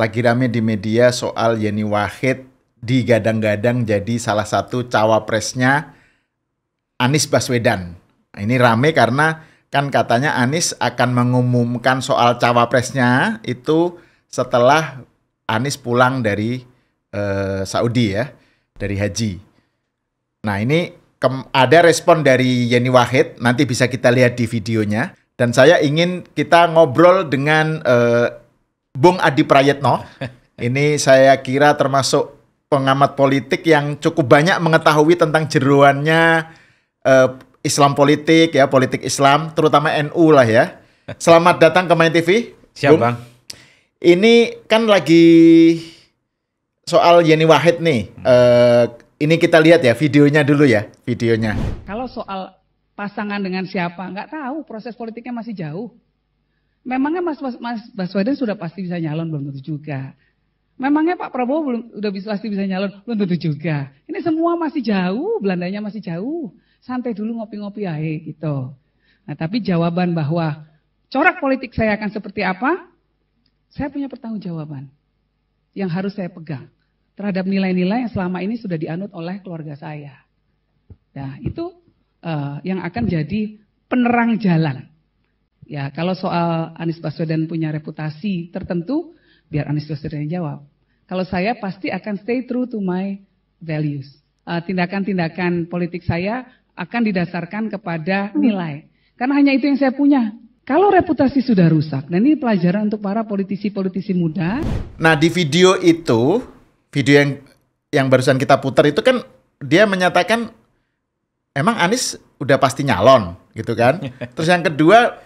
lagi rame di media soal Yeni Wahid digadang-gadang jadi salah satu cawapresnya Anies Baswedan. Nah, ini rame karena kan katanya Anies akan mengumumkan soal cawapresnya itu setelah Anies pulang dari Saudi ya, dari haji. Nah ini ada respon dari Yeni Wahid, nanti bisa kita lihat di videonya. Dan saya ingin kita ngobrol dengan Bung Adi Prayetno. Ini saya kira termasuk pengamat politik yang cukup banyak mengetahui tentang jeroannya Islam politik ya, politik Islam, terutama NU lah ya. Selamat datang ke Main TV. Siap, Bung. Bang. Ini kan lagi soal Yeni Wahid nih. Ini kita lihat ya videonya dulu ya, videonya. Kalau soal pasangan dengan siapa, nggak tahu, proses politiknya masih jauh. Memangnya Mas Baswedan sudah pasti bisa nyalon? Belum tentu juga. Memangnya Pak Prabowo pasti bisa nyalon? Belum tentu juga. Ini semua masih jauh, Belandanya masih jauh. Santai dulu, ngopi-ngopi aja gitu. Nah, tapi jawaban bahwa corak politik saya akan seperti apa, saya punya pertanggungjawaban yang harus saya pegang terhadap nilai-nilai yang selama ini sudah dianut oleh keluarga saya. Nah, itu yang akan jadi penerang jalan. Ya, kalau soal Anies Baswedan punya reputasi tertentu, biar Anies Baswedan yang jawab. Kalau saya pasti akan stay true to my values. Tindakan-tindakan politik saya akan didasarkan kepada nilai. Karena hanya itu yang saya punya. Kalau reputasi sudah rusak, dan ini pelajaran untuk para politisi-politisi muda. Nah di video itu, video yang barusan kita putar itu kan dia menyatakan emang Anies udah pasti nyalon gitu kan. Terus yang kedua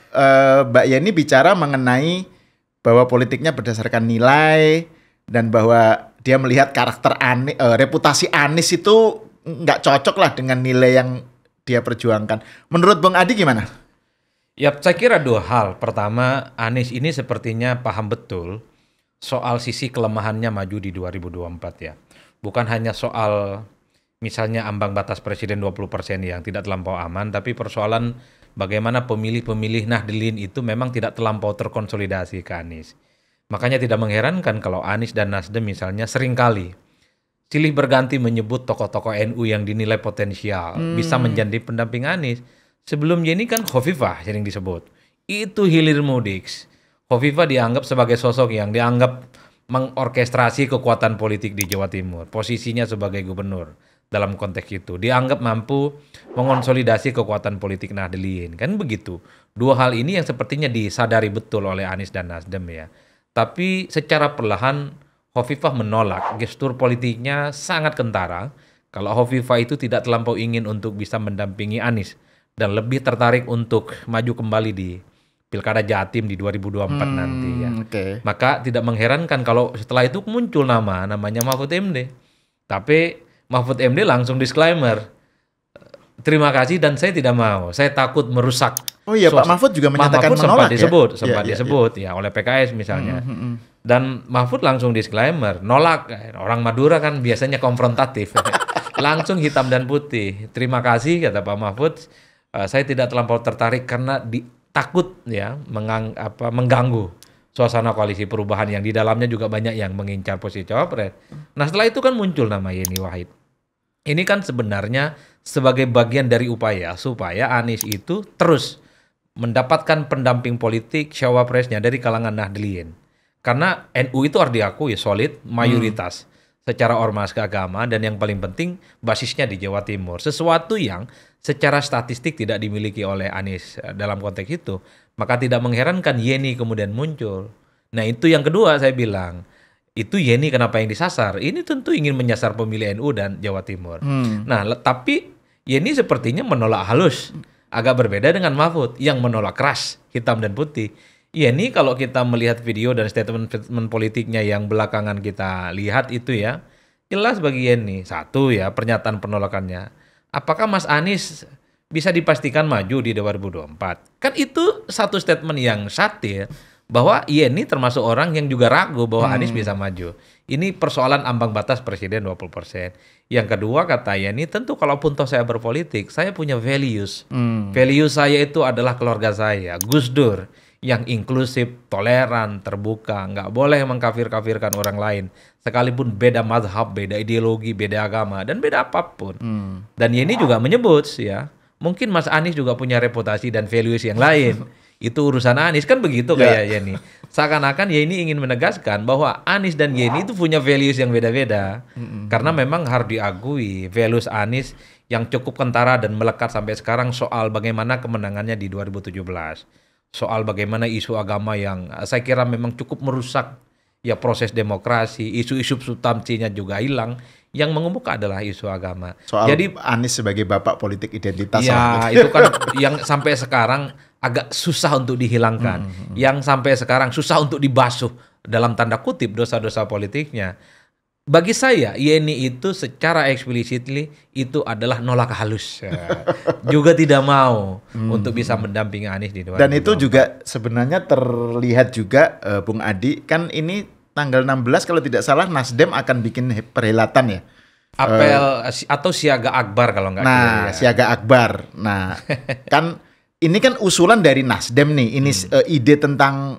Mbak Yeni bicara mengenai bahwa politiknya berdasarkan nilai dan bahwa dia melihat karakter Anies, reputasi Anies itu nggak cocok lah dengan nilai yang dia perjuangkan. Menurut Bang Adi gimana? Ya, saya kira dua hal. Pertama, Anies ini sepertinya paham betul soal sisi kelemahannya maju di 2024 ya. Bukan hanya soal misalnya ambang batas presiden 20% yang tidak terlampau aman, tapi persoalan bagaimana pemilih-pemilih Nahdlin itu memang tidak terlampau terkonsolidasi ke Anies. Makanya tidak mengherankan kalau Anies dan Nasdem misalnya seringkali silih berganti menyebut tokoh-tokoh NU yang dinilai potensial bisa menjadi pendamping Anies. Sebelum Yeni kan Hovifah sering disebut. Itu hilir mudik. Hovifah dianggap sebagai sosok yang dianggap mengorkestrasi kekuatan politik di Jawa Timur. Posisinya sebagai gubernur dalam konteks itu. Dianggap mampu mengonsolidasi kekuatan politik Nahdlin. Kan begitu. Dua hal ini yang sepertinya disadari betul oleh Anies dan Nasdem ya. Tapi secara perlahan Hovifah menolak, gestur politiknya sangat kentara. Kalau Hovifah itu tidak terlampau ingin untuk bisa mendampingi Anies dan lebih tertarik untuk maju kembali di Pilkada Jatim di 2024 nanti ya. Okay. Maka tidak mengherankan kalau setelah itu muncul namanya Mahfud MD. Tapi Mahfud MD langsung disclaimer, terima kasih dan saya tidak mau. Saya takut merusak. Oh iya, Pak Mahfud juga menyatakan menolak sempat disebut ya oleh PKS misalnya. Dan Mahfud langsung disclaimer, nolak. Orang Madura kan biasanya konfrontatif. Langsung hitam dan putih. Terima kasih kata Pak Mahfud. Saya tidak terlampau tertarik karena takut ya mengganggu suasana koalisi perubahan yang di dalamnya juga banyak yang mengincar posisi cawapres. Nah setelah itu kan muncul nama Yeni Wahid. Ini kan sebenarnya sebagai bagian dari upaya supaya Anies itu terus mendapatkan pendamping politik cawapresnya dari kalangan Nahdlin. Karena NU itu harus diakui solid, mayoritas secara ormas keagamaan dan yang paling penting basisnya di Jawa Timur. Sesuatu yang secara statistik tidak dimiliki oleh Anies dalam konteks itu. Maka tidak mengherankan Yeni kemudian muncul. Nah itu yang kedua saya bilang. Itu Yeni kenapa yang disasar? Ini tentu ingin menyasar pemilih NU dan Jawa Timur. Nah tapi Yeni sepertinya menolak halus. Agak berbeda dengan Mahfud yang menolak keras, hitam dan putih. Yeni kalau kita melihat video dan statement politiknya yang belakangan kita lihat itu ya, jelas bagi Yeni. Satu ya, pernyataan penolakannya. Apakah Mas Anies bisa dipastikan maju di 2024? Kan itu satu statement yang satir bahwa Yeni termasuk orang yang juga ragu bahwa Anies bisa maju. Ini persoalan ambang batas presiden 20%. Yang kedua kata Yeni, tentu kalaupun toh saya berpolitik, saya punya values. Values saya itu adalah keluarga saya, Gus Dur. yang inklusif, toleran, terbuka, nggak boleh mengkafir-kafirkan orang lain, sekalipun beda mazhab, beda ideologi, beda agama, dan beda apapun. Dan Yeni juga menyebut ya, mungkin Mas Anies juga punya reputasi dan values yang lain. Itu urusan Anies, kan begitu kayak Yeni. Seakan-akan Yeni ingin menegaskan bahwa Anies dan Yeni itu punya values yang beda-beda. Karena memang harus diakui values Anies yang cukup kentara dan melekat sampai sekarang soal bagaimana kemenangannya di 2017. Soal bagaimana isu agama yang saya kira memang cukup merusak ya proses demokrasi, isu-isu substansinya juga hilang. Yang mengemuka adalah isu agama. Soal Jadi Anies sebagai bapak politik identitas. ya itu kan yang sampai sekarang agak susah untuk dihilangkan. Yang sampai sekarang susah untuk dibasuh dalam tanda kutip dosa-dosa politiknya. Bagi saya Yeni itu secara explicitly itu adalah nolak halus. Juga tidak mau untuk bisa mendampingi Anies di 2024. Dan itu juga sebenarnya terlihat juga Bung Adi, kan ini tanggal 16 kalau tidak salah Nasdem akan bikin perhelatan ya. Apel atau siaga akbar kalau nggak Nah, kira ya. siaga akbar. Nah, kan ini kan usulan dari Nasdem nih. Ini ide tentang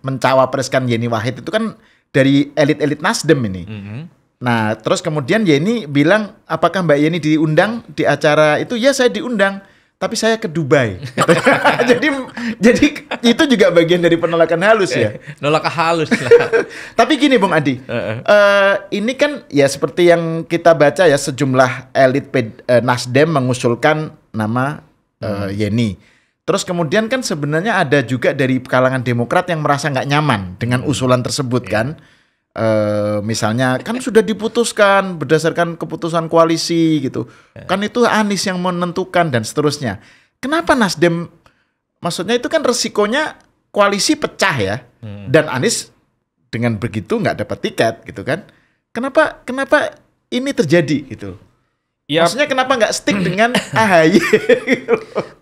mencawapreskan Yeni Wahid itu kan dari elit-elit Nasdem ini. Nah, terus kemudian Yeni bilang, apakah Mbak Yeni diundang di acara itu? Ya, saya diundang. Tapi saya ke Dubai. jadi itu juga bagian dari penolakan halus ya. Nolak halus lah. Tapi gini Bung Adi, ini kan ya seperti yang kita baca ya, sejumlah elit Nasdem mengusulkan nama Yeni. Terus kemudian kan sebenarnya ada juga dari kalangan Demokrat yang merasa nggak nyaman dengan usulan tersebut kan. Misalnya kan sudah diputuskan berdasarkan keputusan koalisi gitu. Kan itu Anies yang menentukan dan seterusnya. Kenapa Nasdem, maksudnya itu kan resikonya koalisi pecah ya. Dan Anies dengan begitu nggak dapat tiket gitu kan. Kenapa ini terjadi gitu? Ya, maksudnya kenapa nggak stick dengan AHY?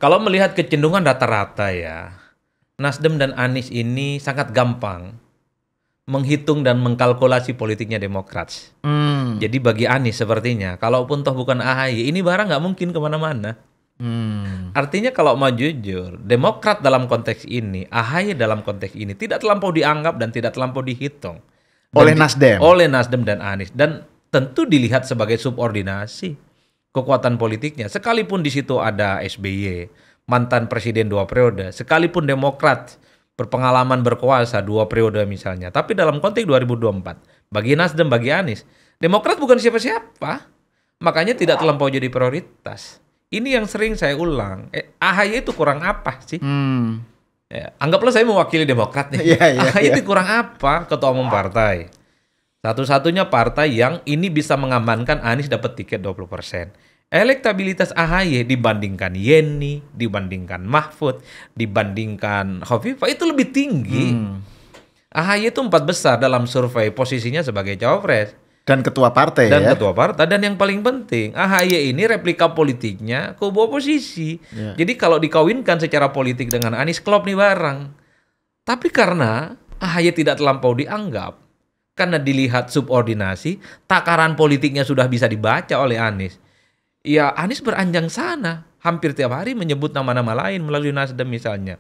Kalau melihat kecenderungan rata-rata ya, Nasdem dan Anies ini sangat gampang menghitung dan mengkalkulasi politiknya Demokrat. Jadi bagi Anies sepertinya, kalaupun toh bukan AHY, ini barang nggak mungkin kemana-mana. Artinya kalau mau jujur, Demokrat dalam konteks ini, AHY dalam konteks ini tidak terlampau dianggap dan tidak terlampau dihitung. Oleh Nasdem. Oleh Nasdem dan Anies. Dan tentu dilihat sebagai subordinasi kekuatan politiknya. Sekalipun di situ ada SBY, mantan presiden 2 periode, sekalipun Demokrat berpengalaman berkuasa 2 periode misalnya. Tapi dalam konteks 2024, bagi Nasdem, bagi Anies, Demokrat bukan siapa-siapa. Makanya tidak terlampau jadi prioritas. Ini yang sering saya ulang. AHY itu kurang apa sih? Ya, anggaplah saya mewakili Demokrat nih. AHY itu kurang apa? Ketua umum partai. Satu-satunya partai yang ini bisa mengamankan Anies dapat tiket 20%. Elektabilitas AHY dibandingkan Yeni, dibandingkan Mahfud, dibandingkan Khofifah itu lebih tinggi. AHY itu 4 besar dalam survei posisinya sebagai cawapres. Dan ketua partai dan ya. Ketua partai. Dan yang paling penting, AHY ini replika politiknya kubu oposisi. Jadi kalau dikawinkan secara politik dengan Anies, klop nih barang. Tapi karena AHY tidak terlampau dianggap, karena dilihat subordinasi, takaran politiknya sudah bisa dibaca oleh Anies. Ya Anies beranjang sana, hampir tiap hari menyebut nama-nama lain melalui Nasdem misalnya.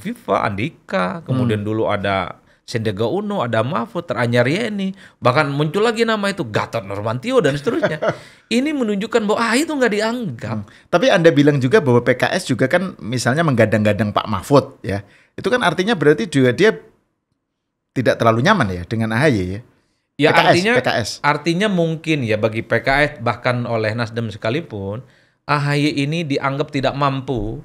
Viva, Andika, kemudian dulu ada Sandiaga Uno, ada Mahfud, teranyar Yeni, bahkan muncul lagi nama itu Gatot Nurmantio dan seterusnya. Ini menunjukkan bahwa itu nggak dianggap. Tapi Anda bilang juga bahwa PKS juga kan misalnya menggadang-gadang Pak Mahfud ya. Itu kan artinya berarti juga dia tidak terlalu nyaman ya dengan AHY ya. Ya PKS. Artinya mungkin ya bagi PKS bahkan oleh Nasdem sekalipun, AHY ini dianggap tidak mampu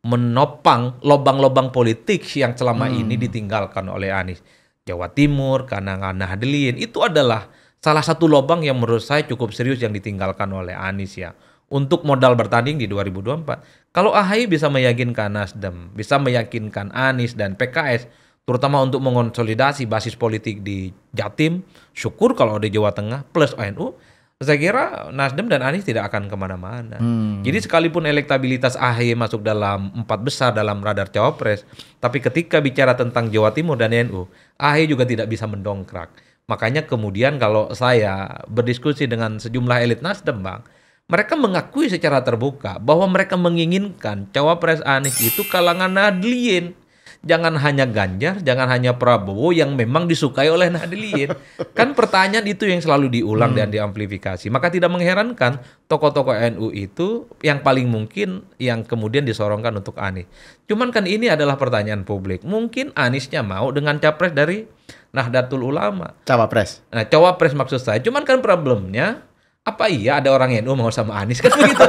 menopang lobang-lobang politik yang selama ini ditinggalkan oleh Anies. Jawa Timur, karena Nahdliin, itu adalah salah satu lobang yang menurut saya cukup serius yang ditinggalkan oleh Anies ya. Untuk modal bertanding di 2024. Kalau AHY bisa meyakinkan Nasdem, bisa meyakinkan Anies dan PKS, terutama untuk mengonsolidasi basis politik di Jatim, syukur kalau di Jawa Tengah, plus NU, saya kira Nasdem dan Anies tidak akan kemana-mana. Jadi sekalipun elektabilitas AHY masuk dalam 4 besar dalam radar cawapres, tapi ketika bicara tentang Jawa Timur dan NU, AHY juga tidak bisa mendongkrak. Makanya kemudian kalau saya berdiskusi dengan sejumlah elit Nasdem, Bang, mereka mengakui secara terbuka bahwa mereka menginginkan cawapres Anies itu kalangan Nahdliin. jangan hanya Ganjar, jangan hanya Prabowo yang memang disukai oleh Nahdliyin. Kan pertanyaan itu yang selalu diulang dan diamplifikasi. Maka tidak mengherankan tokoh-tokoh NU itu yang paling mungkin yang kemudian disorongkan untuk Anies. Cuman kan ini adalah pertanyaan publik. Mungkin Aniesnya mau dengan capres dari Nahdlatul Ulama. Cawapres. Nah, cawapres maksud saya. Cuman kan problemnya, apa iya ada orang NU mau sama Anies kan begitu?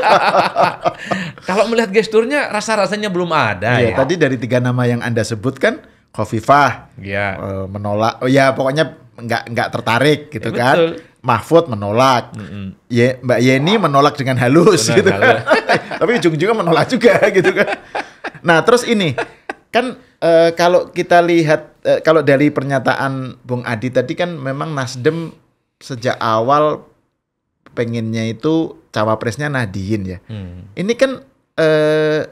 Kalau melihat gesturnya rasa-rasanya belum ada ya. Tadi dari 3 nama yang Anda sebutkan, Khofifah menolak. Oh ya, pokoknya nggak tertarik gitu kan. Betul. Mahfud menolak. Mbak Yeni menolak dengan halus gitu kan. Tapi ujung-ujungnya menolak juga gitu kan. Nah, terus ini kan kalau kita lihat kalau dari pernyataan Bung Adi tadi kan memang Nasdem sejak awal pengennya itu cawapresnya Nahdliyin ya. Ini kan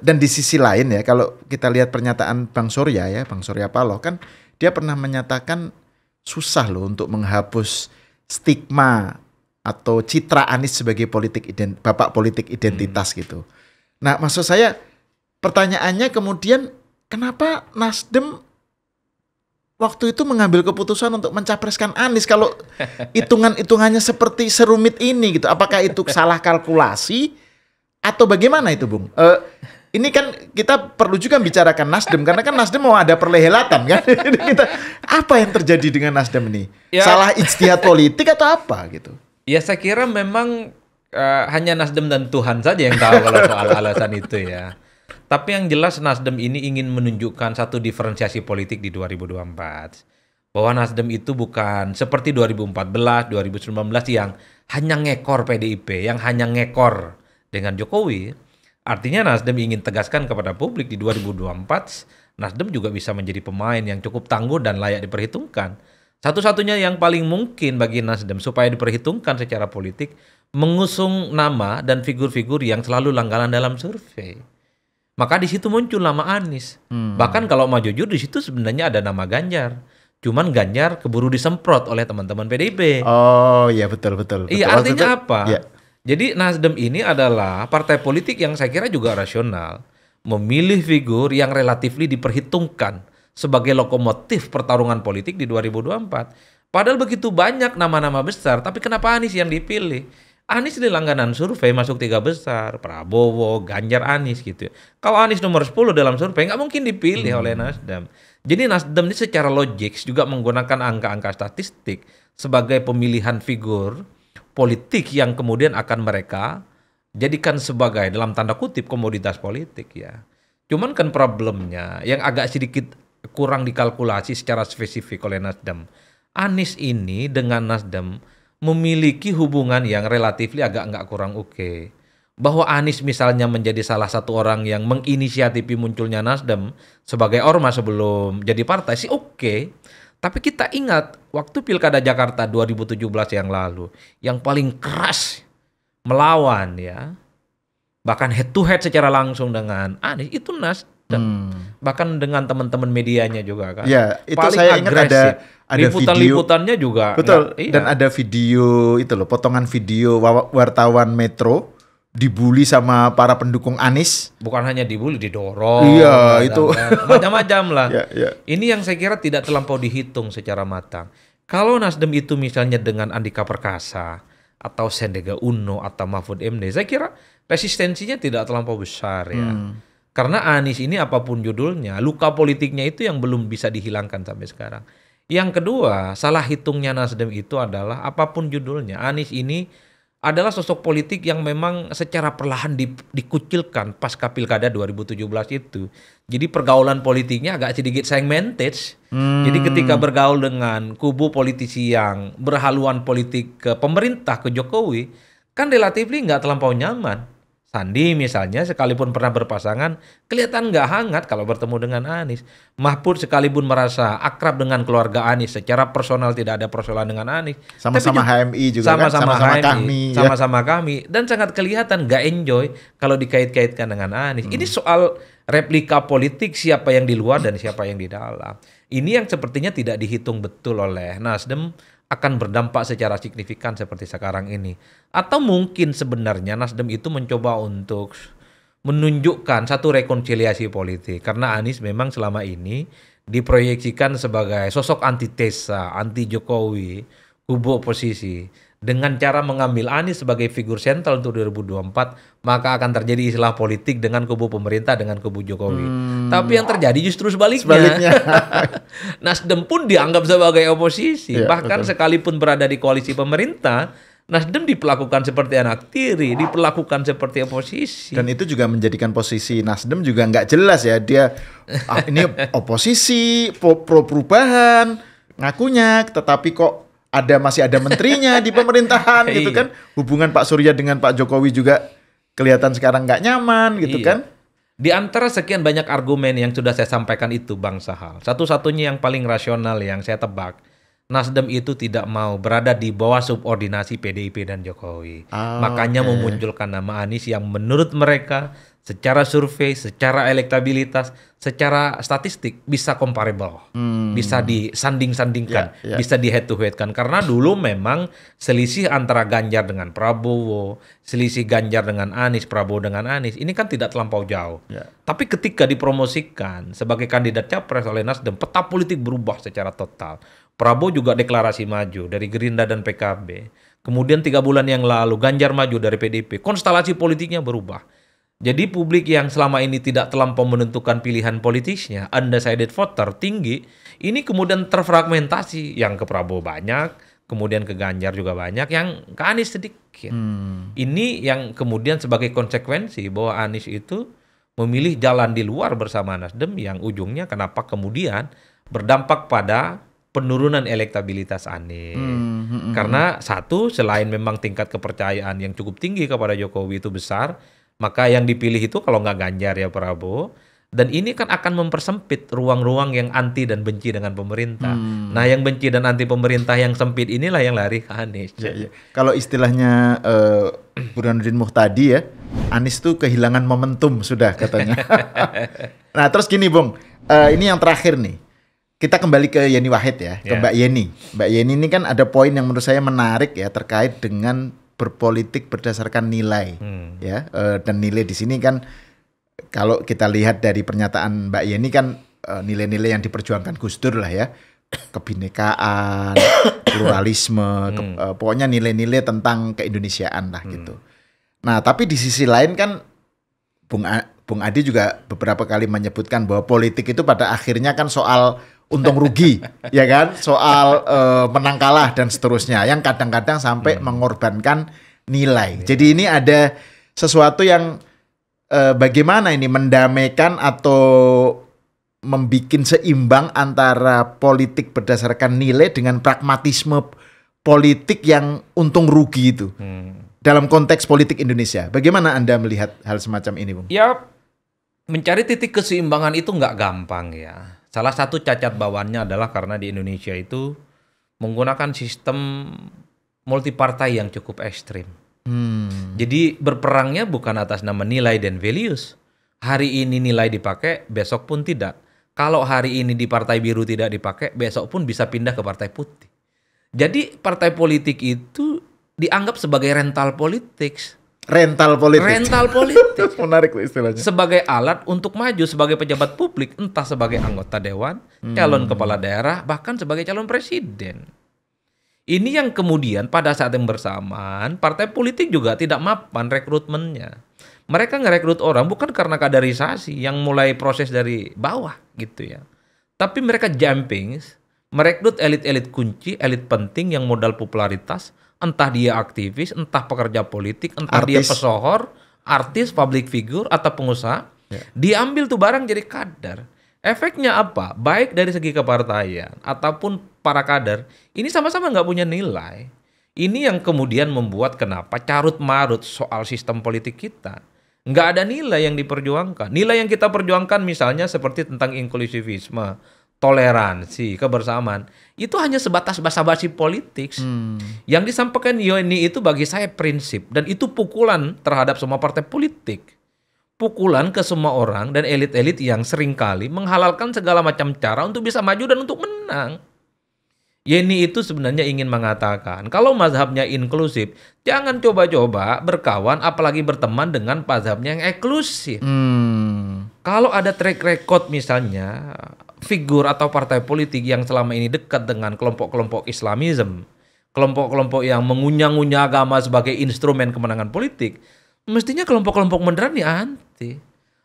dan di sisi lain ya, kalau kita lihat pernyataan Bang Surya ya, Bang Surya Paloh kan dia pernah menyatakan susah loh untuk menghapus stigma atau citra Anies sebagai bapak politik identitas gitu. Nah, maksud saya pertanyaannya kemudian kenapa Nasdem waktu itu mengambil keputusan untuk mencapreskan Anies kalau hitungannya seperti serumit ini gitu? Apakah itu salah kalkulasi atau bagaimana itu, Bung? Ini kan kita perlu juga bicarakan Nasdem karena kan Nasdem mau ada perhelatan kan? Apa yang terjadi dengan Nasdem ini? Ya. Salah ijtihad politik atau apa gitu? Ya saya kira memang hanya Nasdem dan Tuhan saja yang tahu kalau soal alasan itu ya. Tapi yang jelas Nasdem ini ingin menunjukkan satu diferensiasi politik di 2024. Bahwa Nasdem itu bukan seperti 2014, 2019 yang hanya ngekor PDIP, yang hanya ngekor dengan Jokowi. Artinya Nasdem ingin tegaskan kepada publik di 2024, Nasdem juga bisa menjadi pemain yang cukup tangguh dan layak diperhitungkan. Satu-satunya yang paling mungkin bagi Nasdem supaya diperhitungkan secara politik, mengusung nama dan figur-figur yang selalu langganan dalam survei. Maka di situ muncul nama Anies. Bahkan kalau mau jujur di situ sebenarnya ada nama Ganjar. Cuman Ganjar keburu disemprot oleh teman-teman PDIP. Oh iya betul. Iya artinya apa? Ya. Jadi Nasdem ini adalah partai politik yang saya kira juga rasional. Memilih figur yang relatif diperhitungkan sebagai lokomotif pertarungan politik di 2024. Padahal begitu banyak nama-nama besar, tapi kenapa Anies yang dipilih? Anies di langganan survei masuk 3 besar, Prabowo, Ganjar, Anies gitu. Kalau Anies nomor 10 dalam survei nggak mungkin dipilih oleh Nasdem. Jadi Nasdem ini secara logik juga menggunakan angka-angka statistik sebagai pemilihan figur politik yang kemudian akan mereka jadikan sebagai dalam tanda kutip komoditas politik ya. Cuman kan problemnya yang agak sedikit kurang dikalkulasi secara spesifik oleh Nasdem. Anies ini dengan Nasdem memiliki hubungan yang relatif agak nggak kurang oke. Bahwa Anies misalnya menjadi salah satu orang yang menginisiatifi munculnya Nasdem sebagai ormas sebelum jadi partai sih oke. Tapi kita ingat waktu Pilkada Jakarta 2017 yang lalu, yang paling keras melawan ya, bahkan head to head secara langsung dengan Anies itu Nasdem. Bahkan dengan teman-teman medianya juga kan. Ya, itu paling saya ingat agresif. ada liputan-liputannya juga. Betul. Iya. Dan ada video itu loh, potongan video wartawan Metro dibully sama para pendukung Anies. Bukan hanya dibully, didorong. Iya, itu macam-macam lah. Ya. Ini yang saya kira tidak terlampau dihitung secara matang. Kalau Nasdem itu misalnya dengan Andika Perkasa atau Sandiaga Uno atau Mahfud MD, saya kira resistensinya tidak terlampau besar ya. Karena Anies ini apapun judulnya, luka politiknya itu yang belum bisa dihilangkan sampai sekarang. Yang kedua, salah hitungnya Nasdem itu adalah apapun judulnya, Anies ini adalah sosok politik yang memang secara perlahan dikucilkan pasca Pilkada 2017 itu. Jadi pergaulan politiknya agak sedikit segmented. Jadi ketika bergaul dengan kubu politisi yang berhaluan politik ke pemerintah, ke Jokowi, kan relatif nggak terlampau nyaman. Sandi misalnya sekalipun pernah berpasangan, kelihatan nggak hangat kalau bertemu dengan Anies. Mahfud sekalipun merasa akrab dengan keluarga Anies, secara personal tidak ada persoalan dengan Anies. Sama-sama HMI juga sama-sama kan, HMI, sama-sama kami. Dan sangat kelihatan nggak enjoy kalau dikait-kaitkan dengan Anies. Ini soal replika politik siapa yang di luar dan siapa yang di dalam. Ini yang sepertinya tidak dihitung betul oleh Nasdem akan berdampak secara signifikan seperti sekarang ini. Atau mungkin sebenarnya Nasdem itu mencoba untuk menunjukkan satu rekonsiliasi politik. Karena Anies memang selama ini diproyeksikan sebagai sosok antitesa, anti Jokowi, kubu oposisi. Dengan cara mengambil Anies sebagai figur sentral untuk 2024, maka akan terjadi istilah politik dengan kubu pemerintah dengan kubu Jokowi. Tapi yang terjadi justru sebaliknya. Nasdem pun dianggap sebagai oposisi. Iya, Bahkan betul. sekalipun berada di koalisi pemerintah, Nasdem diperlakukan seperti anak tiri, diperlakukan seperti oposisi. Dan itu juga menjadikan posisi Nasdem juga nggak jelas ya. Dia ini oposisi, pro perubahan, ngakunya, tetapi kok masih ada menterinya di pemerintahan gitu kan. Hubungan Pak Surya dengan Pak Jokowi juga kelihatan sekarang nggak nyaman gitu kan. Di antara sekian banyak argumen yang sudah saya sampaikan itu, Bang Sahal, satu-satunya yang paling rasional yang saya tebak, Nasdem itu tidak mau berada di bawah subordinasi PDIP dan Jokowi. Makanya memunculkan nama Anies yang menurut mereka secara survei, secara elektabilitas, secara statistik bisa comparable. Bisa disanding-sandingkan, bisa di head to head kan. Karena dulu memang selisih antara Ganjar dengan Prabowo, selisih Ganjar dengan Anies, Prabowo dengan Anies, ini kan tidak terlampau jauh. Tapi ketika dipromosikan sebagai kandidat capres oleh Nasdem, peta politik berubah secara total. Prabowo juga deklarasi maju dari Gerindra dan PKB. Kemudian 3 bulan yang lalu Ganjar maju dari PDIP. Konstelasi politiknya berubah. Jadi publik yang selama ini tidak terlampau menentukan pilihan politisnya, undecided voter tinggi, ini kemudian terfragmentasi. Yang ke Prabowo banyak, kemudian ke Ganjar juga banyak, yang ke Anies sedikit. Ini yang kemudian sebagai konsekuensi bahwa Anies itu memilih jalan di luar bersama Nasdem yang ujungnya kenapa kemudian berdampak pada penurunan elektabilitas Anies. Karena satu, selain memang tingkat kepercayaan yang cukup tinggi kepada Jokowi itu besar, maka yang dipilih itu kalau nggak Ganjar ya Prabowo. Dan ini kan akan mempersempit ruang-ruang yang anti dan benci dengan pemerintah. Nah yang benci dan anti pemerintah yang sempit inilah yang lari ke Anies. Kalau istilahnya Burhanuddin Muhtadi ya, Anies tuh kehilangan momentum sudah katanya. Nah terus gini Bung, ini yang terakhir nih. Kita kembali ke Yeni Wahid ya, ke Mbak Yeni. Mbak Yeni ini kan ada poin yang menurut saya menarik ya terkait dengan berpolitik berdasarkan nilai, ya. Dan nilai di sini kan kalau kita lihat dari pernyataan Mbak Yeni kan nilai-nilai yang diperjuangkan Gus Dur lah ya, kebinekaan, pluralisme, pokoknya nilai-nilai tentang keindonesiaan lah gitu. Nah tapi di sisi lain kan Bung Adi juga beberapa kali menyebutkan bahwa politik itu pada akhirnya kan soal untung rugi, ya kan, soal menang kalah dan seterusnya, yang kadang-kadang sampai mengorbankan nilai. Jadi ini ada sesuatu yang bagaimana ini mendamaikan atau membikin seimbang antara politik berdasarkan nilai dengan pragmatisme politik yang untung rugi itu dalam konteks politik Indonesia. Bagaimana Anda melihat hal semacam ini, Bung? Ya, mencari titik keseimbangan itu nggak gampang ya. Salah satu cacat bawaannya adalah karena di Indonesia itu menggunakan sistem multipartai yang cukup ekstrim. Jadi berperangnya bukan atas nama nilai dan values. Hari ini nilai dipakai, besok pun tidak. Kalau hari ini di partai biru tidak dipakai, besok pun bisa pindah ke partai putih. Jadi partai politik itu dianggap sebagai rental politik. Rental politik. Rental politik. Menarik tuh istilahnya. Sebagai alat untuk maju sebagai pejabat publik, entah sebagai anggota dewan, calon kepala daerah, bahkan sebagai calon presiden. Ini yang kemudian pada saat yang bersamaan, partai politik juga tidak mapan rekrutmennya. Mereka ngerekrut orang bukan karena kaderisasi yang mulai proses dari bawah gitu ya. Tapi mereka jumping, merekrut elit-elit kunci, elit penting yang modal popularitas, entah dia aktivis, entah pekerja politik, entah dia pesohor, artis, public figure, atau pengusaha. Diambil tuh barang jadi kader. Efeknya apa? Baik dari segi kepartaian ataupun para kader, ini sama-sama nggak punya nilai. Ini yang kemudian membuat kenapa carut-marut soal sistem politik kita. Nggak ada nilai yang diperjuangkan. Nilai yang kita perjuangkan misalnya seperti tentang inklusivisme, toleransi, kebersamaan, itu hanya sebatas basa-basi politik. Yang disampaikan Yeni itu bagi saya prinsip, dan itu pukulan terhadap semua partai politik. Pukulan ke semua orang dan elit-elit yang seringkali menghalalkan segala macam cara untuk bisa maju dan untuk menang. Yeni itu sebenarnya ingin mengatakan, kalau mazhabnya inklusif, jangan coba-coba berkawan apalagi berteman dengan mazhabnya yang eksklusif. Kalau ada track record misalnya, figur atau partai politik yang selama ini dekat dengan kelompok-kelompok Islamisme, kelompok-kelompok yang mengunyah-ngunyah agama sebagai instrumen kemenangan politik, mestinya kelompok-kelompok moderat ini anti.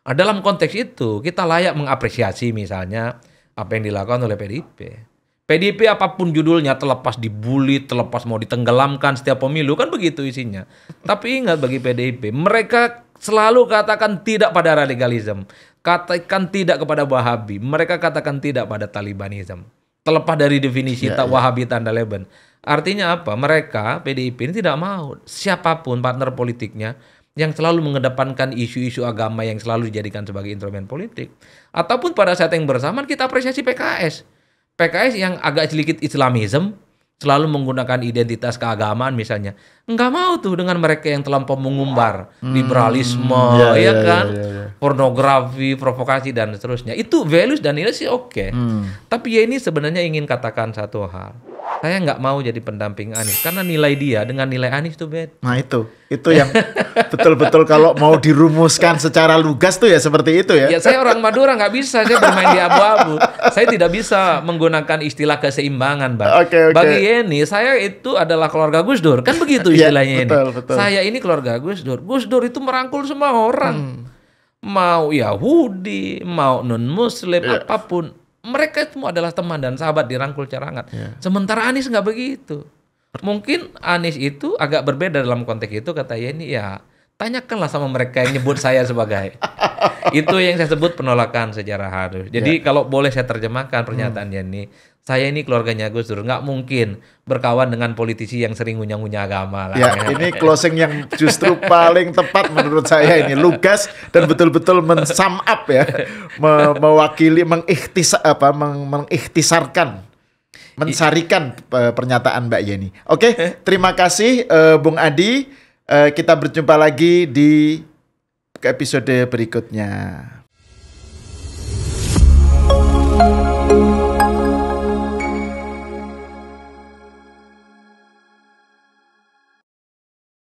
Nah, dalam konteks itu, kita layak mengapresiasi misalnya apa yang dilakukan oleh PDIP. PDIP apapun judulnya, terlepas dibully, terlepas mau ditenggelamkan setiap pemilu, kan begitu isinya. Tapi ingat bagi PDIP, mereka selalu katakan tidak pada radikalisme, katakan tidak kepada Wahabi, mereka katakan tidak pada Talibanisme. Terlepas dari definisi Wahabi tanda leben. Artinya apa? Mereka, PDIP ini tidak mau siapapun partner politiknya yang selalu mengedepankan isu-isu agama yang selalu dijadikan sebagai instrumen politik. Ataupun pada saat yang bersamaan kita apresiasi PKS. PKS yang agak sedikit Islamisme, selalu menggunakan identitas keagamaan misalnya. Enggak mau tuh dengan mereka yang terlampau mengumbar liberalisme, pornografi, provokasi, dan seterusnya. Itu values dan nilai sih oke. Tapi ya ini sebenarnya ingin katakan satu hal. Saya nggak mau jadi pendamping Anies karena nilai dia dengan nilai Anies itu beda. Nah itu yang betul-betul kalau mau dirumuskan secara lugas tuh ya seperti itu ya. Ya saya orang Madura nggak bisa, saya bermain di abu-abu. Saya tidak bisa menggunakan istilah keseimbangan, Bang. Bagi Yeni, saya itu adalah keluarga Gus Dur, kan begitu istilahnya ini. Betul. Saya ini keluarga Gus Dur. Gus Dur itu merangkul semua orang, mau Yahudi, mau non-Muslim, apapun. Mereka semua adalah teman dan sahabat, dirangkul secara hangat. Sementara Anies nggak begitu. Mungkin Anies itu agak berbeda dalam konteks itu, kata Yeni, ya tanyakanlah sama mereka yang nyebut saya sebagai. Itu yang saya sebut penolakan secara halus. Jadi kalau boleh saya terjemahkan pernyataan Yeni, saya ini keluarganya Gus Dur, nggak mungkin berkawan dengan politisi yang sering ngunyah-ngunyah agama lah. Ya, ini closing yang justru paling tepat menurut saya ini, lugas dan betul-betul men-sum up ya, mewakili, mengikhtisarkan, mensarikan pernyataan Mbak Yeni. Oke, terima kasih Bung Adi. Kita berjumpa lagi di episode berikutnya.